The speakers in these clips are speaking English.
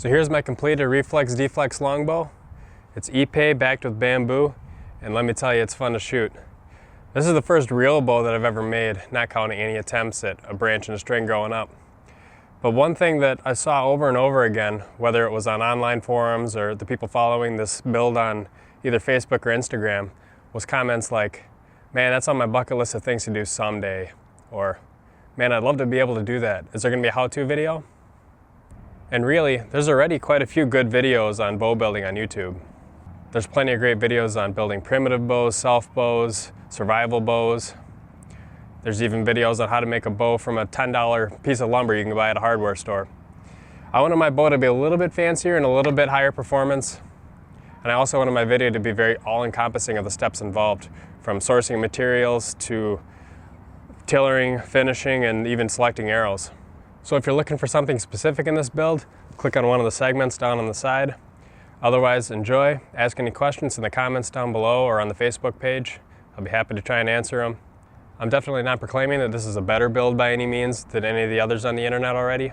So here's my completed Reflex Deflex Longbow. It's ipe backed with bamboo, and let me tell you, it's fun to shoot. This is the first real bow that I've ever made, not counting any attempts at a branch and a string growing up. But one thing that I saw over and over again, whether it was on online forums or the people following this build on either Facebook or Instagram, was comments like, "Man, that's on my bucket list of things to do someday," or "Man, I'd love to be able to do that. Is there going to be a how-to video?" And really, there's already quite a few good videos on bow building on YouTube. There's plenty of great videos on building primitive bows, self bows, survival bows. There's even videos on how to make a bow from a $10 piece of lumber you can buy at a hardware store. I wanted my bow to be a little bit fancier and a little bit higher performance. And I also wanted my video to be very all-encompassing of the steps involved, from sourcing materials to tailoring, finishing, and even selecting arrows. So if you're looking for something specific in this build, click on one of the segments down on the side. Otherwise, enjoy. Ask any questions in the comments down below or on the Facebook page. I'll be happy to try and answer them. I'm definitely not proclaiming that this is a better build by any means than any of the others on the internet already,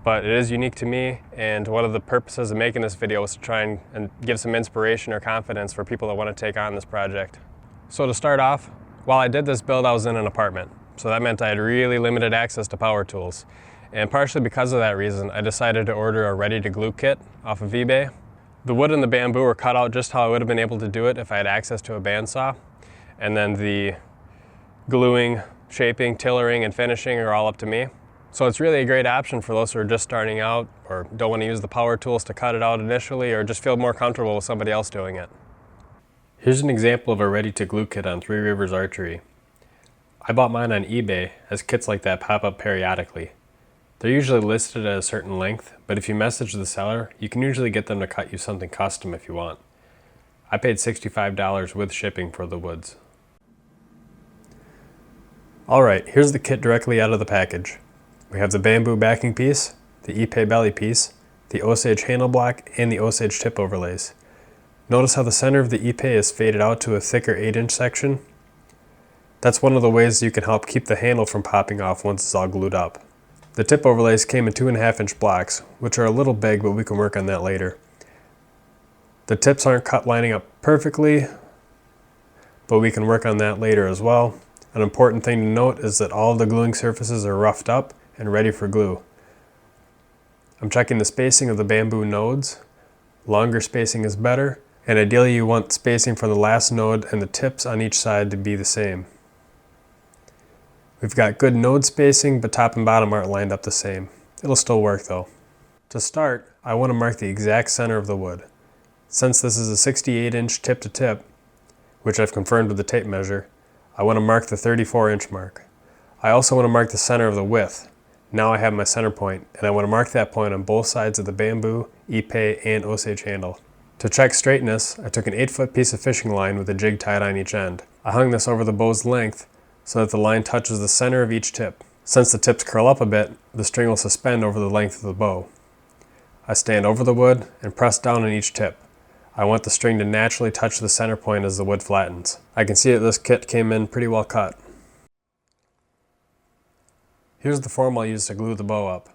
but it is unique to me, and one of the purposes of making this video was to try and give some inspiration or confidence for people that want to take on this project. So to start off, while I did this build, I was in an apartment, so that meant I had really limited access to power tools. And partially because of that reason, I decided to order a ready-to-glue kit off of eBay. The wood and the bamboo were cut out just how I would have been able to do it if I had access to a bandsaw. And then the gluing, shaping, tailoring, and finishing are all up to me. So it's really a great option for those who are just starting out or don't want to use the power tools to cut it out initially, or just feel more comfortable with somebody else doing it. Here's an example of a ready-to-glue kit on Three Rivers Archery. I bought mine on eBay, as kits like that pop up periodically. They're usually listed at a certain length, but if you message the seller, you can usually get them to cut you something custom if you want. I paid $65 with shipping for the woods. Alright, here's the kit directly out of the package. We have the bamboo backing piece, the ipe belly piece, the Osage handle block, and the Osage tip overlays. Notice how the center of the ipe is faded out to a thicker 8-inch section? That's one of the ways you can help keep the handle from popping off once it's all glued up. The tip overlays came in 2.5-inch blocks, which are a little big, but we can work on that later. The tips aren't cut lining up perfectly, but we can work on that later as well. An important thing to note is that all of the gluing surfaces are roughed up and ready for glue. I'm checking the spacing of the bamboo nodes. Longer spacing is better, and ideally you want spacing for the last node and the tips on each side to be the same. We've got good node spacing, but top and bottom aren't lined up the same. It'll still work though. To start, I want to mark the exact center of the wood. Since this is a 68-inch tip to tip, which I've confirmed with the tape measure, I want to mark the 34-inch mark. I also want to mark the center of the width. Now I have my center point, and I want to mark that point on both sides of the bamboo, ipe, and Osage handle. To check straightness, I took an 8-foot piece of fishing line with a jig tied on each end. I hung this over the bow's length so that the line touches the center of each tip. Since the tips curl up a bit, the string will suspend over the length of the bow. I stand over the wood and press down on each tip. I want the string to naturally touch the center point as the wood flattens. I can see that this kit came in pretty well cut. Here's the form I'll use to glue the bow up.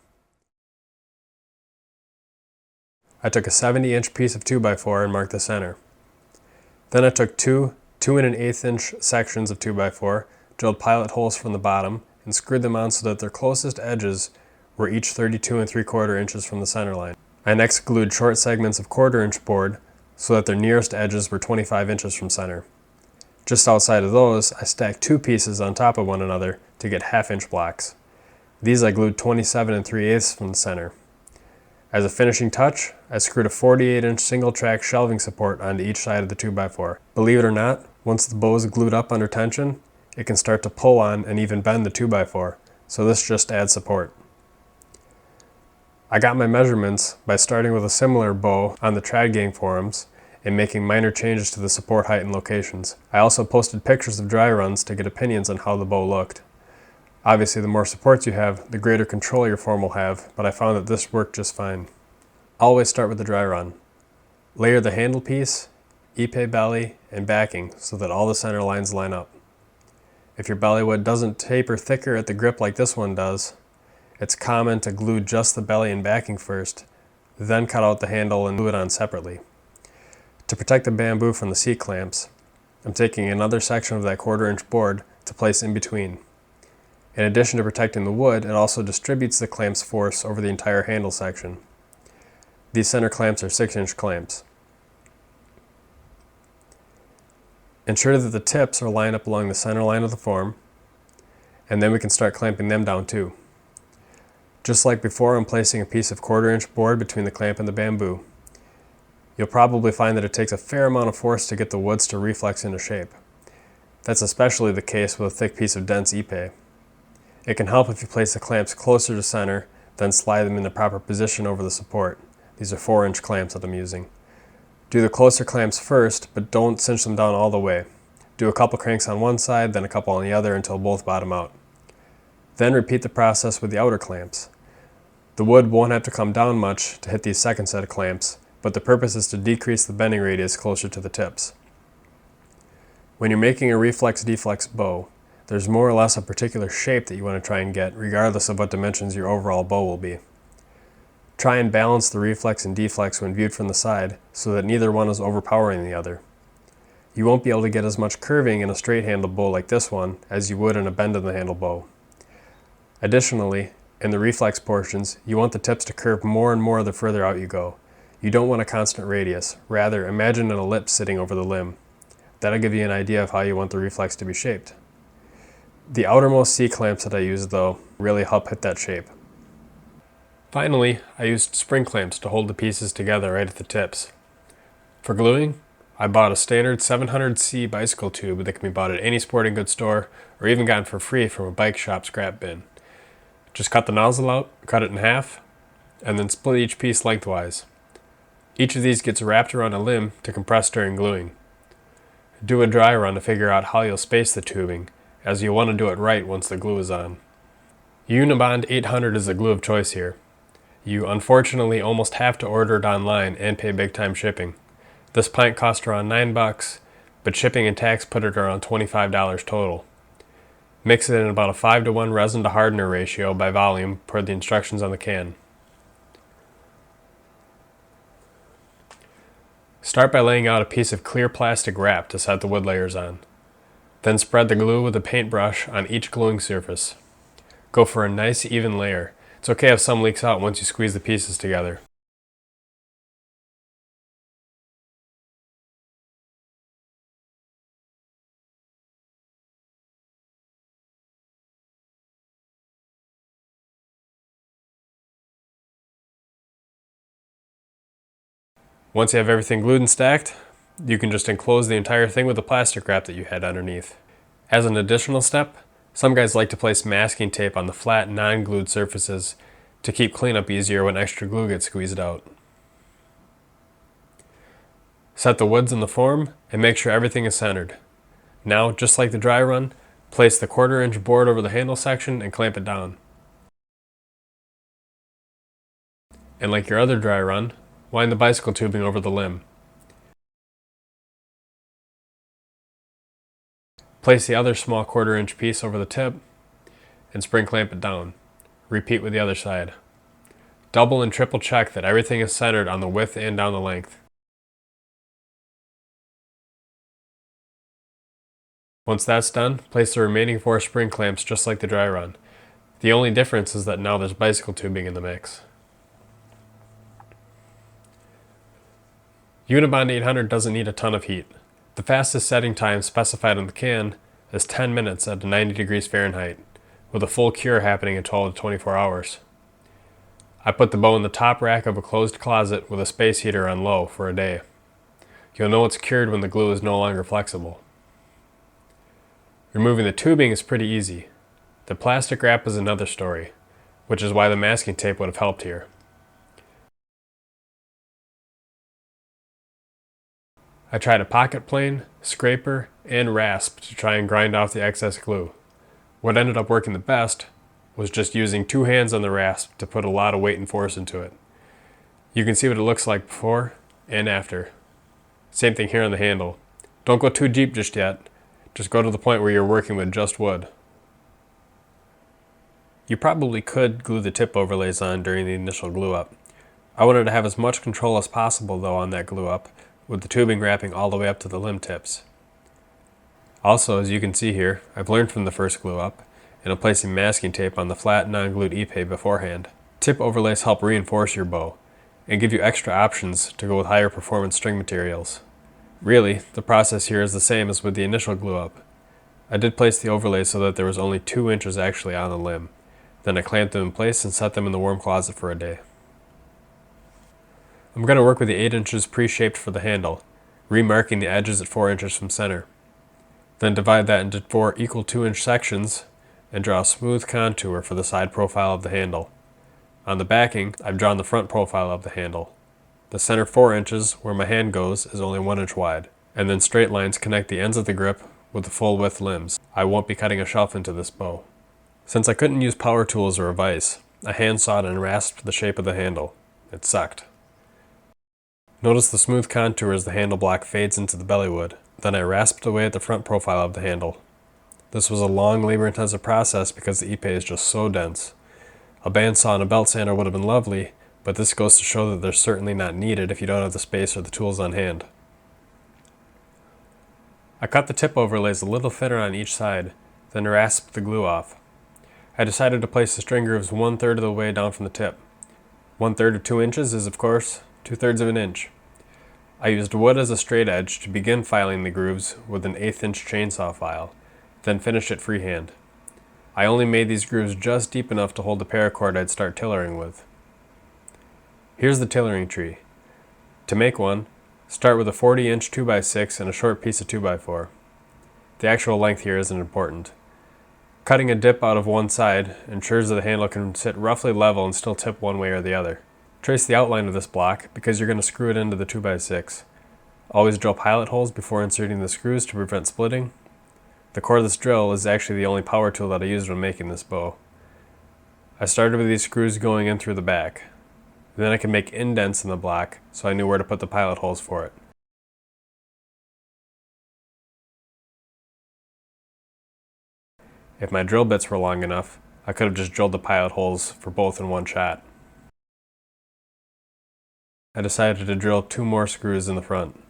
I took a 70-inch piece of 2x4 and marked the center. Then I took two 2.1/8-inch sections of 2x4, drilled pilot holes from the bottom, and screwed them on so that their closest edges were each 32 3/4 inches from the center line. I next glued short segments of 1/4-inch board so that their nearest edges were 25 inches from center. Just outside of those, I stacked two pieces on top of one another to get 1/2-inch blocks. These I glued 27 3/8 from the center. As a finishing touch, I screwed a 48-inch single-track shelving support onto each side of the 2x4. Believe it or not, once the bow is glued up under tension, it can start to pull on and even bend the 2x4, so this just adds support. I got my measurements by starting with a similar bow on the Trad Gang forums and making minor changes to the support height and locations. I also posted pictures of dry runs to get opinions on how the bow looked. Obviously, the more supports you have, the greater control your form will have, but I found that this worked just fine. Always start with the dry run. Layer the handle piece, ipe belly, and backing so that all the center lines line up. If your belly wood doesn't taper thicker at the grip like this one does, it's common to glue just the belly and backing first, then cut out the handle and glue it on separately. To protect the bamboo from the C-clamps, I'm taking another section of that 1/4-inch board to place in between. In addition to protecting the wood, it also distributes the clamp's force over the entire handle section. These center clamps are 6-inch clamps. Ensure that the tips are lined up along the center line of the form, and then we can start clamping them down too. Just like before, I'm placing a piece of 1/4-inch board between the clamp and the bamboo. You'll probably find that it takes a fair amount of force to get the woods to reflex into shape. That's especially the case with a thick piece of dense ipe. It can help if you place the clamps closer to center, then slide them in the proper position over the support. These are 4-inch clamps that I'm using. Do the closer clamps first, but don't cinch them down all the way. Do a couple cranks on one side, then a couple on the other until both bottom out. Then repeat the process with the outer clamps. The wood won't have to come down much to hit these second set of clamps, but the purpose is to decrease the bending radius closer to the tips. When you're making a Reflex Deflex bow, there's more or less a particular shape that you want to try and get, regardless of what dimensions your overall bow will be. Try and balance the reflex and deflex when viewed from the side so that neither one is overpowering the other. You won't be able to get as much curving in a straight handle bow like this one as you would in a bend in the handle bow. Additionally, in the reflex portions, you want the tips to curve more and more the further out you go. You don't want a constant radius. Rather, imagine an ellipse sitting over the limb. That'll give you an idea of how you want the reflex to be shaped. The outermost C-clamps that I use, though, really help hit that shape. Finally, I used spring clamps to hold the pieces together right at the tips. For gluing, I bought a standard 700C bicycle tube that can be bought at any sporting goods store or even gotten for free from a bike shop scrap bin. Just cut the nozzle out, cut it in half, and then split each piece lengthwise. Each of these gets wrapped around a limb to compress during gluing. Do a dry run to figure out how you'll space the tubing, as you'll want to do it right once the glue is on. Unibond 800 is the glue of choice here. You unfortunately almost have to order it online and pay big time shipping. This pint cost around $9, but shipping and tax put it around $25 total. Mix it in about a 5-to-1 resin to hardener ratio by volume per the instructions on the can. Start by laying out a piece of clear plastic wrap to set the wood layers on. Then spread the glue with a paintbrush on each gluing surface. Go for a nice even layer. It's okay if some leaks out once you squeeze the pieces together. Once you have everything glued and stacked, you can just enclose the entire thing with the plastic wrap that you had underneath. As an additional step, some guys like to place masking tape on the flat, non-glued surfaces to keep cleanup easier when extra glue gets squeezed out. Set the woods in the form and make sure everything is centered. Now, just like the dry run, place the 1/4-inch board over the handle section and clamp it down. And like your other dry run, wind the bicycle tubing over the limb. Place the other small 1/4-inch piece over the tip and spring clamp it down. Repeat with the other side. Double and triple check that everything is centered on the width and down the length. Once that's done, place the remaining 4 spring clamps just like the dry run. The only difference is that now there's bicycle tubing in the mix. Unibond 800 doesn't need a ton of heat. The fastest setting time specified on the can is 10 minutes at 90 degrees Fahrenheit, with a full cure happening in 12 to 24 hours. I put the bow in the top rack of a closed closet with a space heater on low for a day. You'll know it's cured when the glue is no longer flexible. Removing the tubing is pretty easy. The plastic wrap is another story, which is why the masking tape would have helped here. I tried a pocket plane, scraper, and rasp to try and grind off the excess glue. What ended up working the best was just using 2 hands on the rasp to put a lot of weight and force into it. You can see what it looks like before and after. Same thing here on the handle. Don't go too deep just yet. Just go to the point where you're working with just wood. You probably could glue the tip overlays on during the initial glue up. I wanted to have as much control as possible though on that glue up, with the tubing wrapping all the way up to the limb tips. Also, as you can see here, I've learned from the first glue up, and I'm placing masking tape on the flat non-glued epee beforehand. Tip overlays help reinforce your bow, and give you extra options to go with higher performance string materials. Really, the process here is the same as with the initial glue up. I did place the overlays so that there was only 2 inches actually on the limb. Then I clamped them in place and set them in the warm closet for a day. I'm going to work with the 8 inches pre-shaped for the handle, remarking the edges at 4 inches from center. Then divide that into 4 equal 2-inch sections and draw a smooth contour for the side profile of the handle. On the backing, I've drawn the front profile of the handle. The center 4 inches, where my hand goes, is only 1 inch wide, and then straight lines connect the ends of the grip with the full width limbs. I won't be cutting a shelf into this bow. Since I couldn't use power tools or a vise, I hand sawed and rasped the shape of the handle. It sucked. Notice the smooth contour as the handle block fades into the bellywood. Then I rasped away at the front profile of the handle. This was a long, labor-intensive process because the epee is just so dense. A bandsaw and a belt sander would have been lovely, but this goes to show that they're certainly not needed if you don't have the space or the tools on hand. I cut the tip overlays a little thinner on each side, then rasped the glue off. I decided to place the string grooves 1/3 of the way down from the tip. 1/3 of 2 inches is, of course, 2/3 of an inch. I used wood as a straight edge to begin filing the grooves with an 1/8 inch chainsaw file, then finished it freehand. I only made these grooves just deep enough to hold the paracord I'd start tailoring with. Here's the tailoring tree. To make one, start with a 40-inch 2x6 and a short piece of 2x4. The actual length here isn't important. Cutting a dip out of one side ensures that the handle can sit roughly level and still tip one way or the other. Trace the outline of this block because you're going to screw it into the 2x6. Always drill pilot holes before inserting the screws to prevent splitting. The cordless drill is actually the only power tool that I used when making this bow. I started with these screws going in through the back. Then I could make indents in the block so I knew where to put the pilot holes for it. If my drill bits were long enough, I could have just drilled the pilot holes for both in one shot. I decided to drill 2 more screws in the front.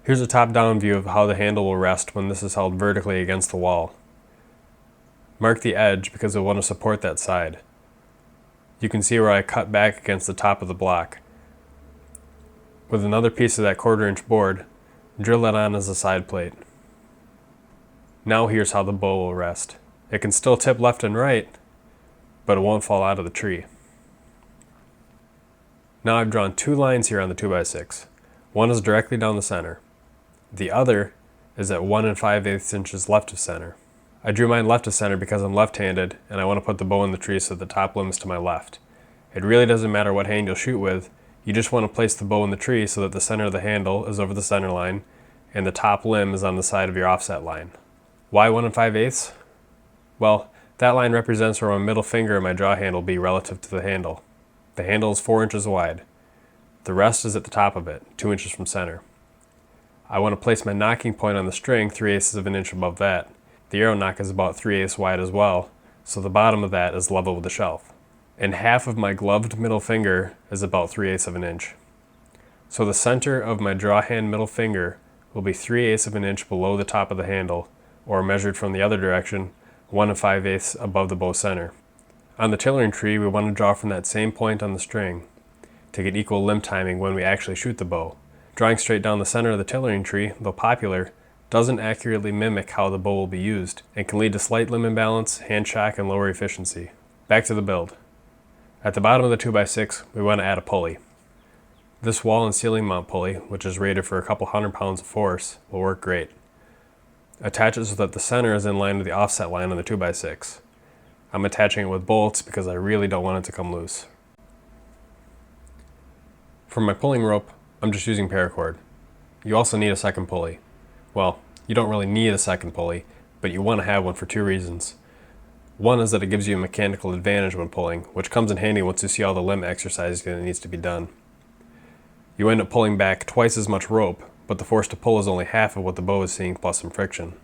Here's a top-down view of how the handle will rest when this is held vertically against the wall. Mark the edge because I want to support that side. You can see where I cut back against the top of the block. With another piece of that 1/4 inch board, drill that on as a side plate. Now here's how the bow will rest. It can still tip left and right, but it won't fall out of the tree. Now I've drawn 2 lines here on the 2x6. One is directly down the center. The other is at 1 5/8 inches left of center. I drew mine left of center because I'm left-handed and I want to put the bow in the tree so the top limb is to my left. It really doesn't matter what hand you'll shoot with, you just want to place the bow in the tree so that the center of the handle is over the center line and the top limb is on the side of your offset line. Why 1 5/8? Well, that line represents where my middle finger and my draw hand will be relative to the handle. The handle is 4 inches wide. The rest is at the top of it, 2 inches from center. I want to place my nocking point on the string 3/8 of an inch above that. The arrow nock is about 3/8 wide as well, so the bottom of that is level with the shelf. And half of my gloved middle finger is about 3/8 of an inch. So the center of my draw hand middle finger will be 3/8 of an inch below the top of the handle, or measured from the other direction, 1 5/8 above the bow center. On the tailoring tree, we want to draw from that same point on the string to get equal limb timing when we actually shoot the bow. Drawing straight down the center of the tailoring tree, though popular, doesn't accurately mimic how the bow will be used and can lead to slight limb imbalance, hand shock, and lower efficiency. Back to the build. At the bottom of the 2x6, we want to add a pulley. This wall and ceiling mount pulley, which is rated for a couple 100 pounds of force, will work great. Attach it so that the center is in line with the offset line on the 2x6. I'm attaching it with bolts because I really don't want it to come loose. For my pulling rope, I'm just using paracord. You also need a second pulley. Well, you don't really need a second pulley, but you want to have one for 2 reasons. One is that it gives you a mechanical advantage when pulling, which comes in handy once you see all the limb exercising that needs to be done. You end up pulling back twice as much rope, but the force to pull is only half of what the bow is seeing plus some friction.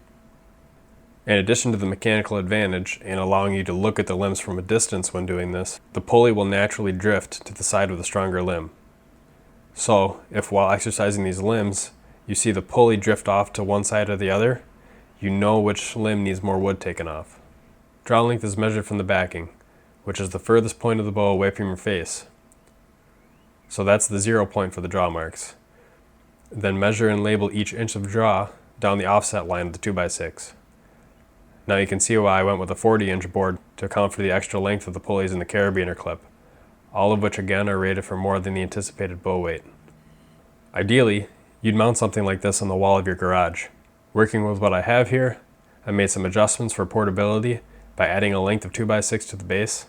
In addition to the mechanical advantage in allowing you to look at the limbs from a distance when doing this, the pulley will naturally drift to the side of the stronger limb. So, if while exercising these limbs, you see the pulley drift off to one side or the other, you know which limb needs more wood taken off. Draw length is measured from the backing, which is the furthest point of the bow away from your face. So that's the 0 point for the draw marks. Then measure and label each inch of draw down the offset line of the 2x6. Now you can see why I went with a 40-inch board to account for the extra length of the pulleys in the carabiner clip, all of which again are rated for more than the anticipated bow weight. Ideally, you'd mount something like this on the wall of your garage. Working with what I have here, I made some adjustments for portability by adding a length of 2x6 to the base,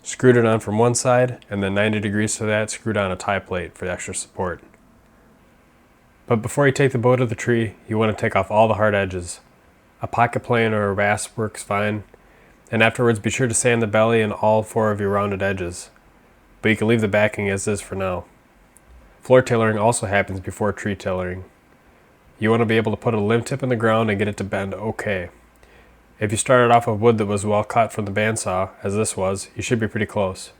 screwed it on from one side, and then 90 degrees to that, screwed on a tie plate for extra support. But before you take the bow to the tree, you want to take off all the hard edges. A pocket plane or a rasp works fine, and afterwards be sure to sand the belly and all 4 of your rounded edges, but you can leave the backing as is for now. Floor tailoring also happens before tree tailoring. You want to be able to put a limb tip in the ground and get it to bend okay. If you started off with wood that was well cut from the bandsaw, as this was, you should be pretty close.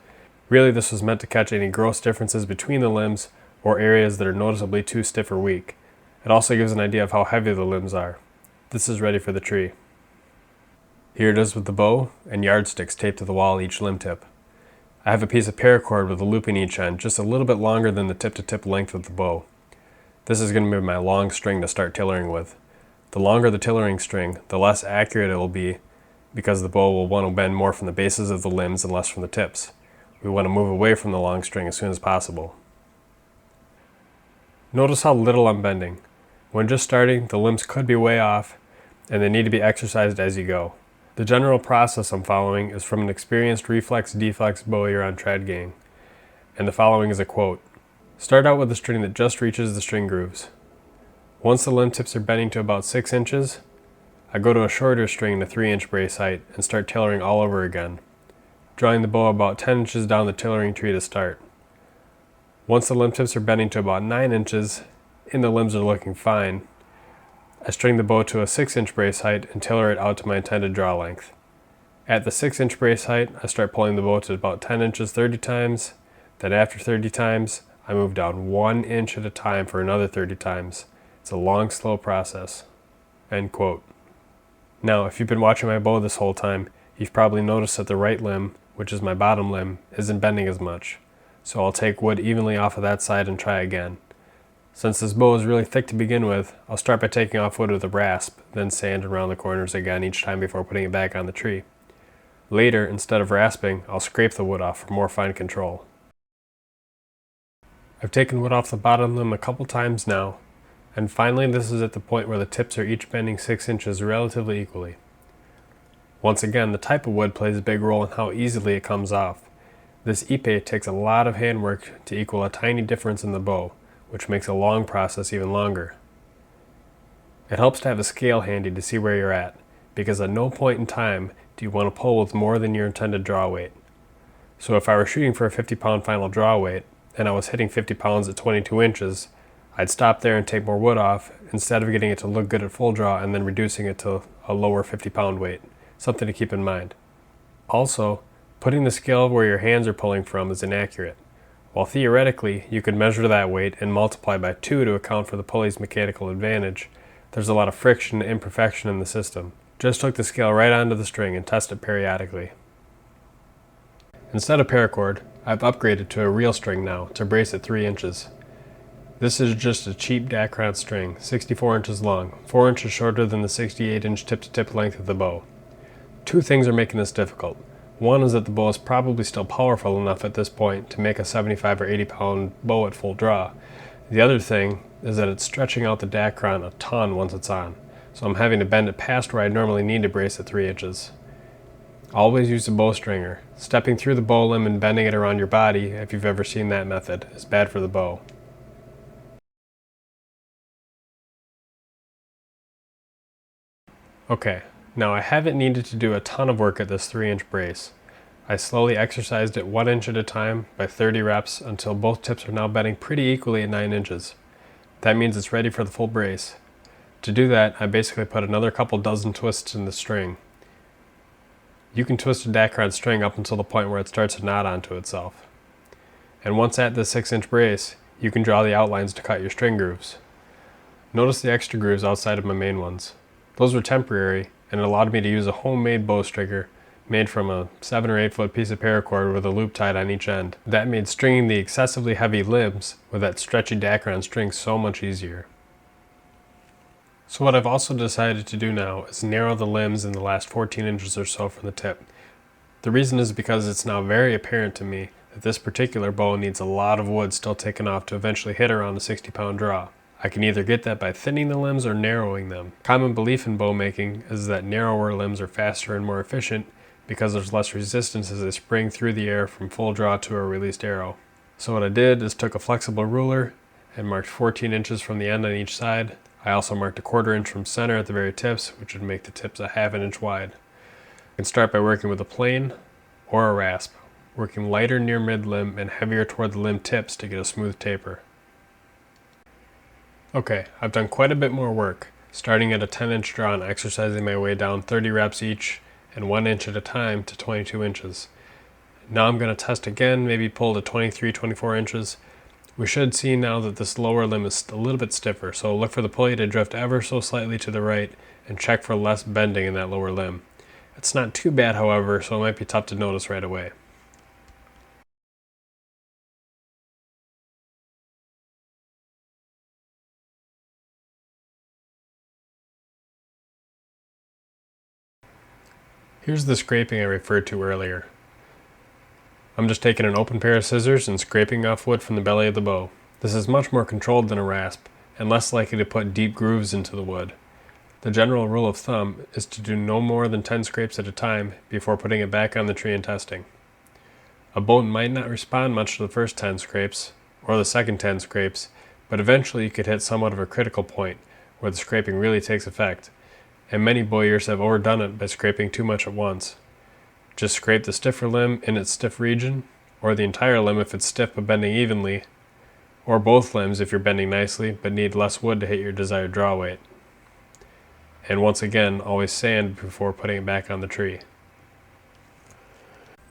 Really, this was meant to catch any gross differences between the limbs or areas that are noticeably too stiff or weak. It also gives an idea of how heavy the limbs are. This is ready for the tree. Here it is with the bow and yardsticks taped to the wall each limb tip. I have a piece of paracord with a loop in each end, just a little bit longer than the tip-to-tip length of the bow. This is going to be my long string to start tailoring with. The longer the tailoring string, the less accurate it will be because the bow will want to bend more from the bases of the limbs and less from the tips. We want to move away from the long string as soon as possible. Notice how little I'm bending. When just starting, the limbs could be way off, and they need to be exercised as you go. The general process I'm following is from an experienced Reflex Deflex bowyer on trad gang, and the following is a quote. Start out with a string that just reaches the string grooves. Once the limb tips are bending to about 6 inches, I go to a shorter string to 3-inch brace height and start tailoring all over again, drawing the bow about 10 inches down the tailoring tree to start. Once the limb tips are bending to about 9 inches and the limbs are looking fine, I string the bow to a 6-inch brace height and tailor it out to my intended draw length. At the 6-inch brace height, I start pulling the bow to about 10 inches 30 times, then after 30 times, I move down 1 inch at a time for another 30 times. It's a long, slow process." End quote. Now, if you've been watching my bow this whole time, you've probably noticed that the right limb, which is my bottom limb, isn't bending as much. So I'll take wood evenly off of that side and try again. Since this bow is really thick to begin with, I'll start by taking off wood with a rasp, then sand around the corners again each time before putting it back on the tree. Later, instead of rasping, I'll scrape the wood off for more fine control. I've taken wood off the bottom limb a couple times now, and finally this is at the point where the tips are each bending 6 inches relatively equally. Once again, the type of wood plays a big role in how easily it comes off. This ipe takes a lot of handwork to equal a tiny difference in the bow, which makes a long process even longer. It helps to have a scale handy to see where you're at, because at no point in time do you want to pull with more than your intended draw weight. So if I were shooting for a 50-pound final draw weight, and I was hitting 50 pounds at 22 inches, I'd stop there and take more wood off, instead of getting it to look good at full draw and then reducing it to a lower 50-pound weight. Something to keep in mind. Also, putting the scale where your hands are pulling from is inaccurate. While theoretically, you could measure that weight and multiply by 2 to account for the pulley's mechanical advantage, there's a lot of friction and imperfection in the system. Just hook the scale right onto the string and test it periodically. Instead of paracord, I've upgraded to a reel string now to brace at 3 inches. This is just a cheap Dacron string, 64 inches long, 4 inches shorter than the 68-inch tip-to-tip length of the bow. Two things are making this difficult. One is that the bow is probably still powerful enough at this point to make a 75 or 80 pound bow at full draw. The other thing is that it's stretching out the Dacron a ton once it's on, so I'm having to bend it past where I normally need to brace at 3 inches. Always use a bowstringer. Stepping through the bow limb and bending it around your body, if you've ever seen that method, is bad for the bow. Okay, now I haven't needed to do a ton of work at this 3-inch brace. I slowly exercised it 1 inch at a time by 30 reps until both tips are now bending pretty equally at 9 inches. That means it's ready for the full brace. To do that, I basically put another couple dozen twists in the string. You can twist a dacron string up until the point where it starts to knot onto itself. And once at the 6-inch brace, you can draw the outlines to cut your string grooves. Notice the extra grooves outside of my main ones. Those were temporary, and it allowed me to use a homemade bow stringer made from a 7 or 8 foot piece of paracord with a loop tied on each end. That made stringing the excessively heavy limbs with that stretchy dacron string so much easier. So what I've also decided to do now is narrow the limbs in the last 14 inches or so from the tip. The reason is because it's now very apparent to me that this particular bow needs a lot of wood still taken off to eventually hit around a 60-pound draw. I can either get that by thinning the limbs or narrowing them. Common belief in bow making is that narrower limbs are faster and more efficient because there's less resistance as they spring through the air from full draw to a released arrow. So what I did is took a flexible ruler and marked 14 inches from the end on each side. I also marked a 1/4 inch from center at the very tips, which would make the tips a 1/2 inch wide. You can start by working with a plane or a rasp, working lighter near mid-limb and heavier toward the limb tips to get a smooth taper. Okay, I've done quite a bit more work, starting at a 10-inch draw and exercising my way down 30 reps each and 1 inch at a time to 22 inches. Now I'm going to test again, maybe pull to 23, 24 inches. We should see now that this lower limb is a little bit stiffer, so look for the pulley to drift ever so slightly to the right and check for less bending in that lower limb. It's not too bad, however, so it might be tough to notice right away. Here's the scraping I referred to earlier. I'm just taking an open pair of scissors and scraping off wood from the belly of the bow. This is much more controlled than a rasp, and less likely to put deep grooves into the wood. The general rule of thumb is to do no more than 10 scrapes at a time before putting it back on the tree and testing. A bow might not respond much to the first 10 scrapes, or the second 10 scrapes, but eventually you could hit somewhat of a critical point where the scraping really takes effect, and many bowyers have overdone it by scraping too much at once. Just scrape the stiffer limb in its stiff region, or the entire limb if it's stiff but bending evenly, or both limbs if you're bending nicely but need less wood to hit your desired draw weight. And once again, always sand before putting it back on the tree.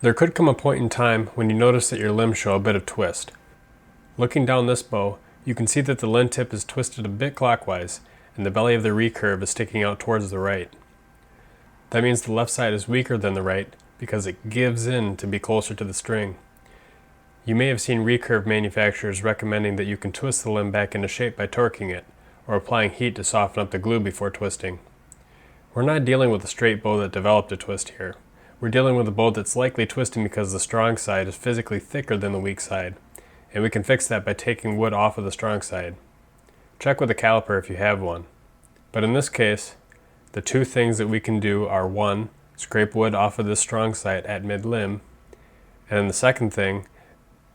There could come a point in time when you notice that your limbs show a bit of twist. Looking down this bow, you can see that the limb tip is twisted a bit clockwise, and the belly of the recurve is sticking out towards the right. That means the left side is weaker than the right because it gives in to be closer to the string. You may have seen recurve manufacturers recommending that you can twist the limb back into shape by torquing it, or applying heat to soften up the glue before twisting. We're not dealing with a straight bow that developed a twist here. We're dealing with a bow that's likely twisting because the strong side is physically thicker than the weak side, and we can fix that by taking wood off of the strong side. Check with a caliper if you have one. But in this case, the two things that we can do are 1, scrape wood off of this strong side at mid-limb, and then the second thing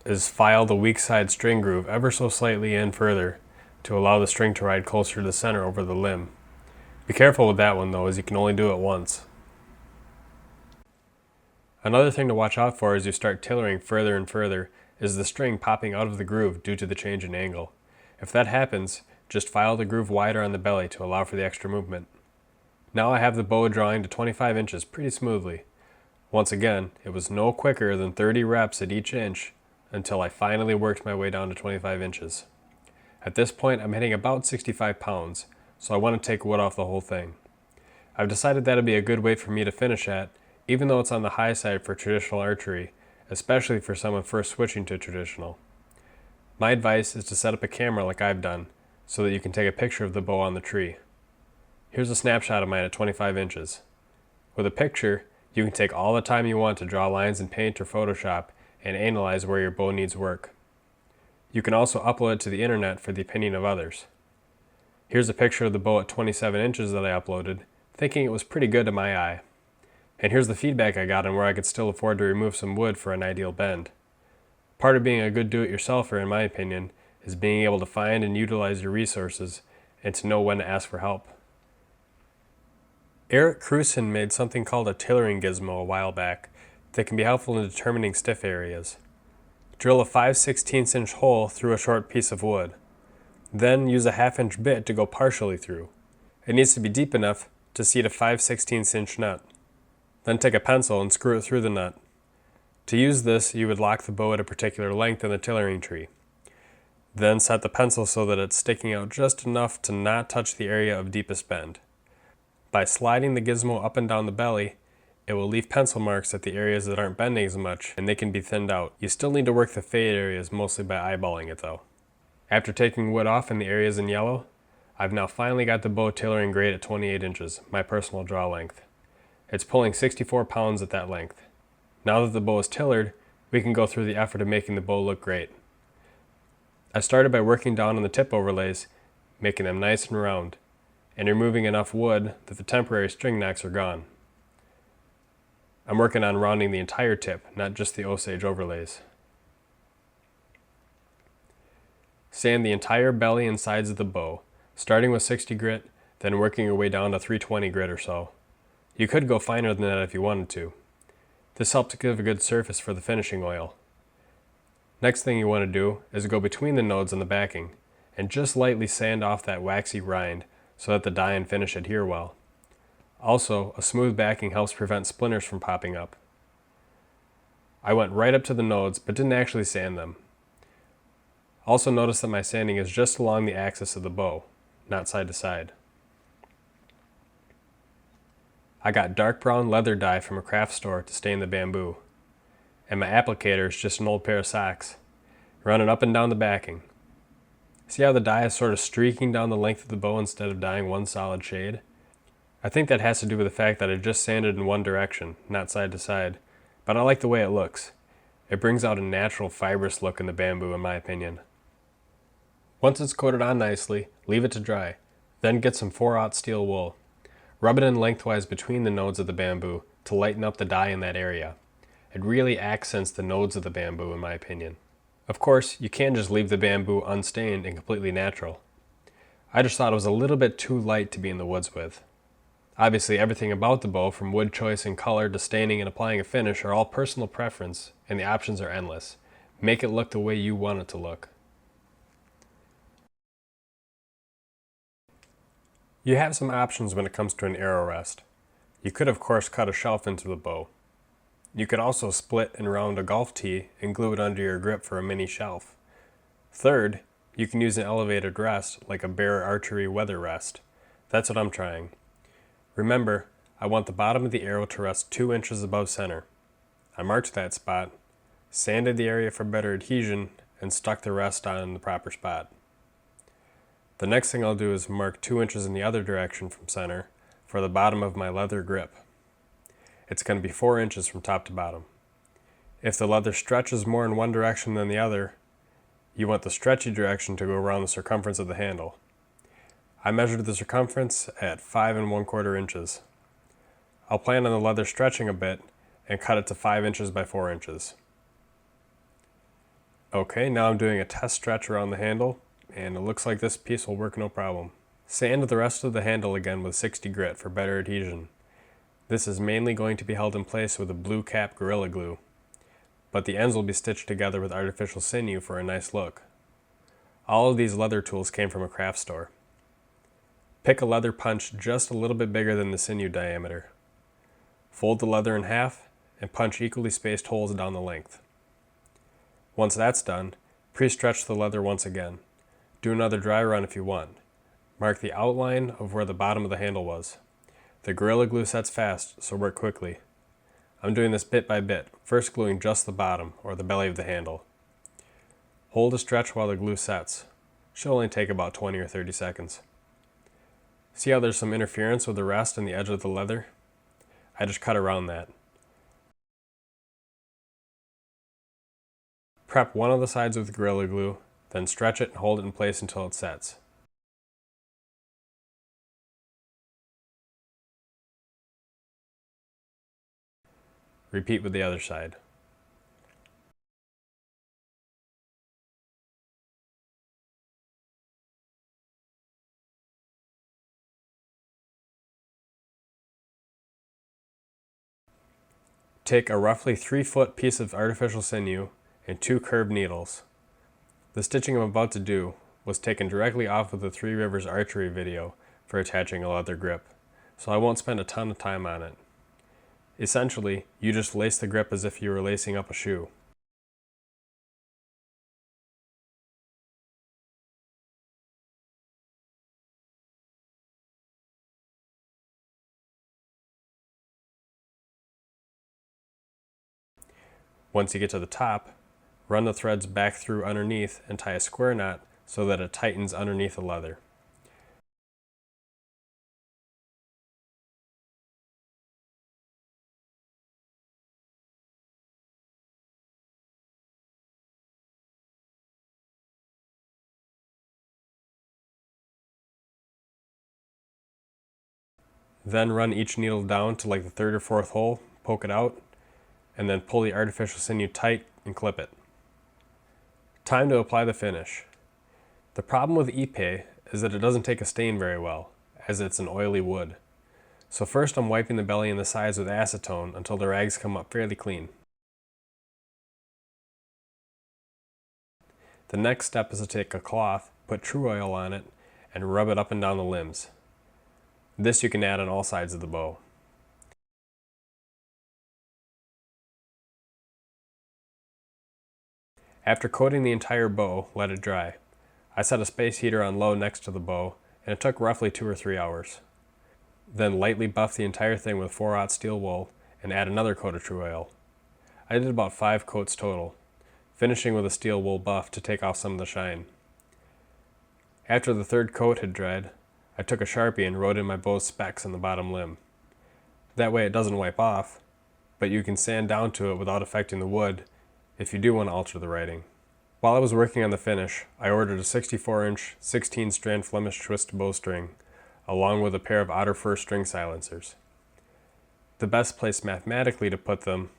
is file the weak side string groove ever so slightly in further to allow the string to ride closer to the center over the limb. Be careful with that one though, as you can only do it once. Another thing to watch out for as you start tailoring further and further is the string popping out of the groove due to the change in angle. If that happens, just file the groove wider on the belly to allow for the extra movement. Now I have the bow drawing to 25 inches pretty smoothly. Once again, it was no quicker than 30 reps at each inch until I finally worked my way down to 25 inches. At this point, I'm hitting about 65 pounds, so I want to take wood off the whole thing. I've decided that'd be a good weight for me to finish at, even though it's on the high side for traditional archery, especially for someone first switching to traditional. My advice is to set up a camera like I've done, so that you can take a picture of the bow on the tree. Here's a snapshot of mine at 25 inches. With a picture, you can take all the time you want to draw lines in Paint or Photoshop and analyze where your bow needs work. You can also upload it to the internet for the opinion of others. Here's a picture of the bow at 27 inches that I uploaded, thinking it was pretty good to my eye. And here's the feedback I got on where I could still afford to remove some wood for an ideal bend. Part of being a good do-it-yourselfer, in my opinion, is being able to find and utilize your resources and to know when to ask for help. Eric Krusen made something called a tailoring gizmo a while back that can be helpful in determining stiff areas. Drill a 5/16 inch hole through a short piece of wood. Then use a 1/2 inch bit to go partially through. It needs to be deep enough to seat a 5/16 inch nut. Then take a pencil and screw it through the nut. To use this, you would lock the bow at a particular length in the tailoring tree. Then set the pencil so that it's sticking out just enough to not touch the area of deepest bend. By sliding the gizmo up and down the belly, it will leave pencil marks at the areas that aren't bending as much, and they can be thinned out. You still need to work the fade areas mostly by eyeballing it though. After taking wood off in the areas in yellow, I've now finally got the bow tailoring great at 28 inches, my personal draw length. It's pulling 64 pounds at that length. Now that the bow is tailored, we can go through the effort of making the bow look great. I started by working down on the tip overlays, making them nice and round, and removing enough wood that the temporary string knocks are gone. I'm working on rounding the entire tip, not just the Osage overlays. Sand the entire belly and sides of the bow, starting with 60 grit, then working your way down to 320 grit or so. You could go finer than that if you wanted to. This helps give a good surface for the finishing oil. Next thing you want to do is go between the nodes on the backing, and just lightly sand off that waxy rind so that the dye and finish adhere well. Also, a smooth backing helps prevent splinters from popping up. I went right up to the nodes but didn't actually sand them. Also notice that my sanding is just along the axis of the bow, not side to side. I got dark brown leather dye from a craft store to stain the bamboo. And my applicator is just an old pair of socks. Run it up and down the backing. See how the dye is sort of streaking down the length of the bow instead of dyeing one solid shade? I think that has to do with the fact that I just sanded in one direction, not side to side, but I like the way it looks. It brings out a natural fibrous look in the bamboo in my opinion. Once it's coated on nicely, leave it to dry. Then get some 4/0 steel wool. Rub it in lengthwise between the nodes of the bamboo to lighten up the dye in that area. It really accents the nodes of the bamboo in my opinion. Of course, you can't just leave the bamboo unstained and completely natural. I just thought it was a little bit too light to be in the woods with. Obviously everything about the bow, from wood choice and color to staining and applying a finish, are all personal preference, and the options are endless. Make it look the way you want it to look. You have some options when it comes to an arrow rest. You could of course cut a shelf into the bow. You could also split and round a golf tee and glue it under your grip for a mini shelf. Third, you can use an elevated rest like a Bear Archery weather rest. That's what I'm trying. Remember, I want the bottom of the arrow to rest 2 inches above center. I marked that spot, sanded the area for better adhesion, and stuck the rest on in the proper spot. The next thing I'll do is mark 2 inches in the other direction from center for the bottom of my leather grip. It's going to be 4 inches from top to bottom. If the leather stretches more in one direction than the other, you want the stretchy direction to go around the circumference of the handle. I measured the circumference at 5 1/4 inches. I'll plan on the leather stretching a bit and cut it to 5 inches by 4 inches. Okay, now I'm doing a test stretch around the handle, and it looks like this piece will work no problem. Sand the rest of the handle again with 60 grit for better adhesion. This is mainly going to be held in place with a blue cap Gorilla Glue, but the ends will be stitched together with artificial sinew for a nice look. All of these leather tools came from a craft store. Pick a leather punch just a little bit bigger than the sinew diameter. Fold the leather in half and punch equally spaced holes down the length. Once that's done, pre-stretch the leather once again. Do another dry run if you want. Mark the outline of where the bottom of the handle was. The Gorilla Glue sets fast, so work quickly. I'm doing this bit by bit, first gluing just the bottom, or the belly of the handle. Hold a stretch while the glue sets. Should only take about 20 or 30 seconds. See how there's some interference with the rest and the edge of the leather? I just cut around that. Prep one of the sides with Gorilla Glue, then stretch it and hold it in place until it sets. Repeat with the other side. Take a roughly 3-foot piece of artificial sinew and 2 curved needles. The stitching I'm about to do was taken directly off of the Three Rivers Archery video for attaching a leather grip, so I won't spend a ton of time on it. Essentially, you just lace the grip as if you were lacing up a shoe. Once you get to the top, run the threads back through underneath and tie a square knot so that it tightens underneath the leather. Then run each needle down to like the third or fourth hole, poke it out, and then pull the artificial sinew tight and clip it. Time to apply the finish. The problem with ipe is that it doesn't take a stain very well, as it's an oily wood. So first I'm wiping the belly and the sides with acetone until the rags come up fairly clean. The next step is to take a cloth, put true oil on it, and rub it up and down the limbs. This you can add on all sides of the bow. After coating the entire bow, let it dry. I set a space heater on low next to the bow, and it took roughly 2 or 3 hours. Then lightly buff the entire thing with 4/0 steel wool and add another coat of true oil. I did about 5 coats total, finishing with a steel wool buff to take off some of the shine. After the third coat had dried, I took a Sharpie and wrote in my bow's specs on the bottom limb. That way it doesn't wipe off, but you can sand down to it without affecting the wood if you do want to alter the writing. While I was working on the finish, I ordered a 64-inch 16-strand Flemish twist bowstring, along with a pair of otter fur string silencers. The best place mathematically to put them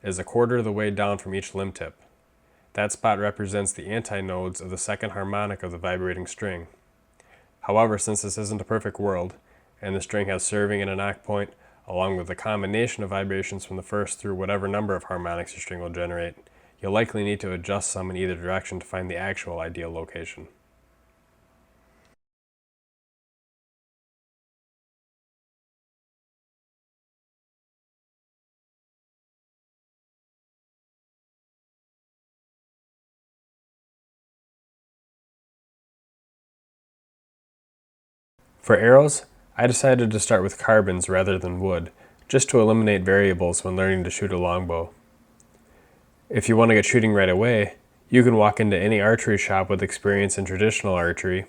is a quarter of the way down from each limb tip. That spot represents the antinodes of the second harmonic of the vibrating string. However, since this isn't a perfect world, and the string has serving and a knock point, along with a combination of vibrations from the first through whatever number of harmonics your string will generate, you'll likely need to adjust some in either direction to find the actual ideal location. For arrows, I decided to start with carbons rather than wood, just to eliminate variables when learning to shoot a longbow. If you want to get shooting right away, you can walk into any archery shop with experience in traditional archery,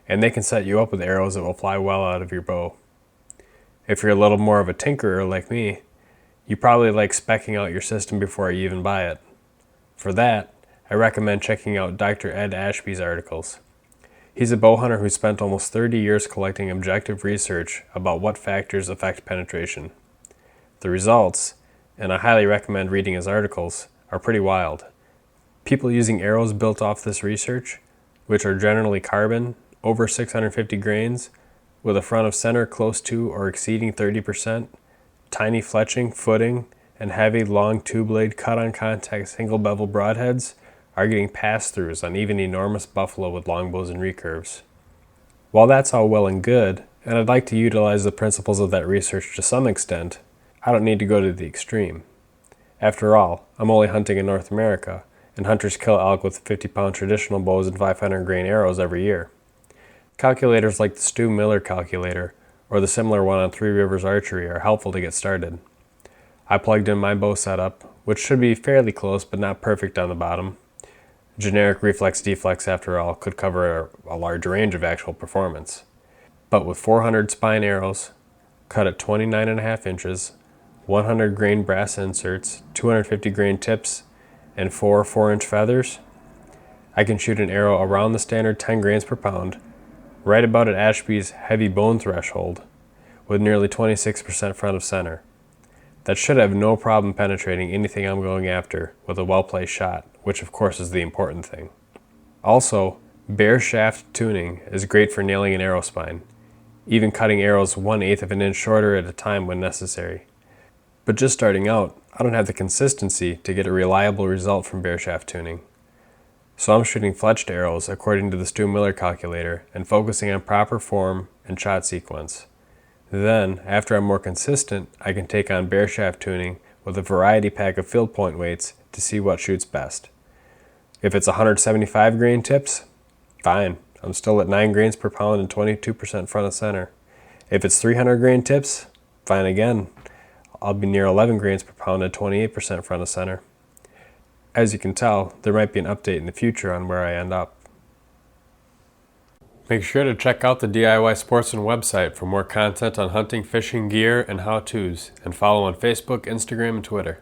and they can set you up with arrows that will fly well out of your bow. If you're a little more of a tinkerer like me, you probably like speccing out your system before you even buy it. For that, I recommend checking out Dr. Ed Ashby's articles. He's a bow hunter who spent almost 30 years collecting objective research about what factors affect penetration. The results, and I highly recommend reading his articles, are pretty wild. People using arrows built off this research, which are generally carbon, over 650 grains, with a front of center close to or exceeding 30%, tiny fletching, footing, and heavy, long two-blade cut-on-contact single-bevel broadheads, are getting pass-throughs on even enormous buffalo with longbows and recurves. While that's all well and good, and I'd like to utilize the principles of that research to some extent, I don't need to go to the extreme. After all, I'm only hunting in North America, and hunters kill elk with 50-pound traditional bows and 500-grain arrows every year. Calculators like the Stu Miller calculator, or the similar one on Three Rivers Archery, are helpful to get started. I plugged in my bow setup, which should be fairly close but not perfect on the bottom. Generic Reflex Deflex, after all, could cover a large range of actual performance. But with 400 spine arrows, cut at 29.5 inches, 100 grain brass inserts, 250 grain tips, and 4 4-inch feathers, I can shoot an arrow around the standard 10 grains per pound, right about at Ashby's heavy bone threshold, with nearly 26% front of center. That should have no problem penetrating anything I'm going after with a well-placed shot, which of course is the important thing. Also, bare shaft tuning is great for nailing an arrow spine, even cutting arrows 1/8 of an inch shorter at a time when necessary. But just starting out, I don't have the consistency to get a reliable result from bare shaft tuning. So I'm shooting fletched arrows according to the Stu Miller calculator and focusing on proper form and shot sequence. Then, after I'm more consistent, I can take on bare shaft tuning with a variety pack of field point weights to see what shoots best. If it's 175 grain tips, fine, I'm still at 9 grains per pound and 22% front of center. If it's 300 grain tips, fine again, I'll be near 11 grains per pound and 28% front of center. As you can tell, there might be an update in the future on where I end up. Make sure to check out the DIY Sportsman website for more content on hunting, fishing gear, and how-tos, and follow on Facebook, Instagram, and Twitter.